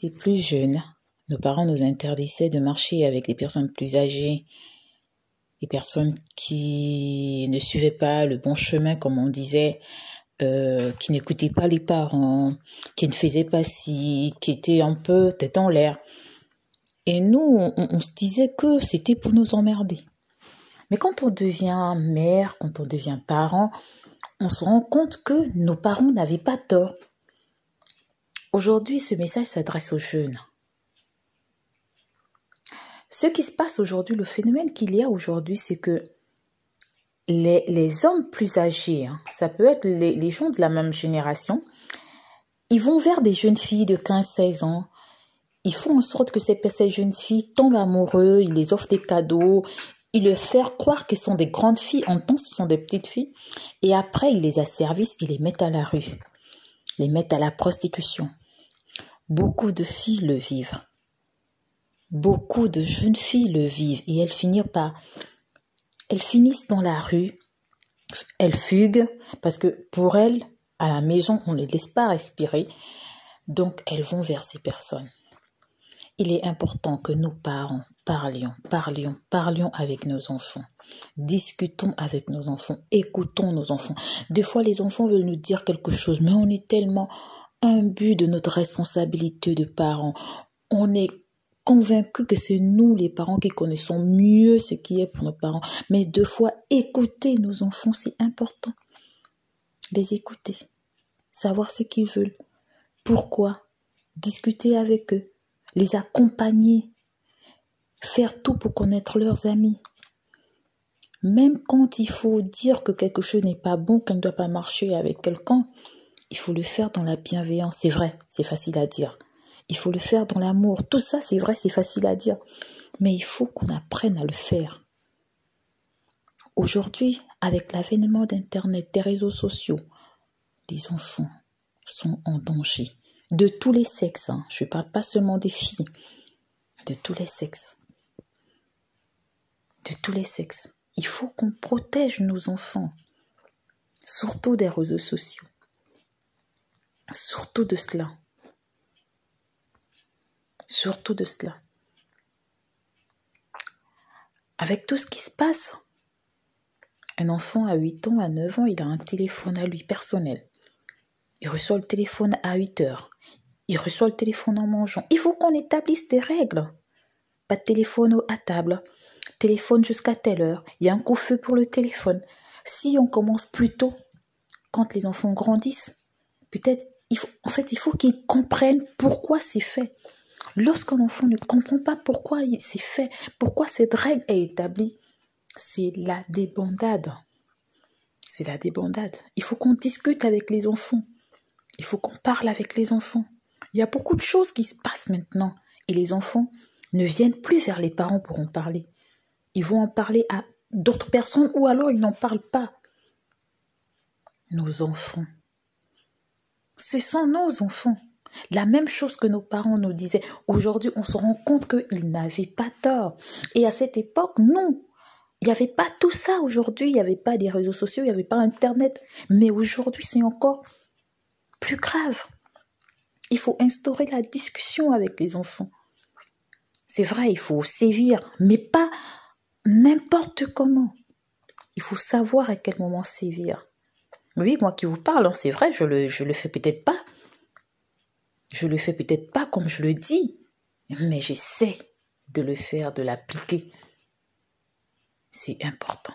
étaient plus jeunes, nos parents nous interdisaient de marcher avec des personnes plus âgées, des personnes qui ne suivaient pas le bon chemin, comme on disait, qui n'écoutaient pas les parents, qui ne faisaient pas ci, qui étaient un peu tête en l'air. Et nous, on se disait que c'était pour nous emmerder. Mais quand on devient mère, quand on devient parent, on se rend compte que nos parents n'avaient pas tort. Aujourd'hui, ce message s'adresse aux jeunes. Ce qui se passe aujourd'hui, le phénomène qu'il y a aujourd'hui, c'est que les hommes plus âgés, ça peut être les gens de la même génération, ils vont vers des jeunes filles de 15-16 ans. Ils font en sorte que ces jeunes filles tombent amoureux, ils les offrent des cadeaux, ils leur font croire qu'elles sont des grandes filles, en tant que ce sont des petites filles. Et après, ils les asservissent et les mettent à la rue, les mettent à la prostitution. Beaucoup de filles le vivent. Beaucoup de jeunes filles le vivent et elles finissent dans la rue, elles fuguent parce que pour elles, à la maison, on ne les laisse pas respirer. Donc, elles vont vers ces personnes. Il est important que nous parents parlions avec nos enfants. Discutons avec nos enfants, écoutons nos enfants. Des fois, les enfants veulent nous dire quelque chose, mais on est tellement imbus de notre responsabilité de parents. On est convaincus que c'est nous, les parents, qui connaissons mieux ce qui est pour nos parents. Mais deux fois, écouter nos enfants, c'est important. Les écouter, savoir ce qu'ils veulent, pourquoi, discuter avec eux, les accompagner, faire tout pour connaître leurs amis. Même quand il faut dire que quelque chose n'est pas bon, qu'on ne doit pas marcher avec quelqu'un, il faut le faire dans la bienveillance. C'est vrai, c'est facile à dire. Il faut le faire dans l'amour. Tout ça, c'est vrai, c'est facile à dire. Mais il faut qu'on apprenne à le faire. Aujourd'hui, avec l'avènement d'Internet, des réseaux sociaux, les enfants sont en danger. De tous les sexes, je ne parle pas seulement des filles. De tous les sexes. De tous les sexes. Il faut qu'on protège nos enfants. Surtout des réseaux sociaux. Surtout de cela. Surtout de cela. Avec tout ce qui se passe, un enfant à 8 ans, à 9 ans, il a un téléphone à lui personnel. Il reçoit le téléphone à 8 heures. Il reçoit le téléphone en mangeant. Il faut qu'on établisse des règles. Pas de téléphone à table. Téléphone jusqu'à telle heure. Il y a un coup-feu pour le téléphone. Si on commence plus tôt, quand les enfants grandissent, peut-être, il faut qu'ils comprennent pourquoi c'est fait. Lorsqu'un enfant ne comprend pas pourquoi c'est fait, pourquoi cette règle est établie, c'est la débandade. C'est la débandade. Il faut qu'on discute avec les enfants. Il faut qu'on parle avec les enfants. Il y a beaucoup de choses qui se passent maintenant. Et les enfants ne viennent plus vers les parents pour en parler. Ils vont en parler à d'autres personnes ou alors ils n'en parlent pas. Nos enfants. Ce sont nos enfants. La même chose que nos parents nous disaient. Aujourd'hui, on se rend compte qu'ils n'avaient pas tort. Et à cette époque, non. Il n'y avait pas tout ça aujourd'hui. Il n'y avait pas des réseaux sociaux, il n'y avait pas Internet. Mais aujourd'hui, c'est encore plus grave. Il faut instaurer la discussion avec les enfants. C'est vrai, il faut sévir, mais pas n'importe comment. Il faut savoir à quel moment sévir. Oui, moi qui vous parle, c'est vrai, je le fais peut-être pas. Je le fais peut-être pas comme je le dis, mais j'essaie de le faire, de l'appliquer. C'est important.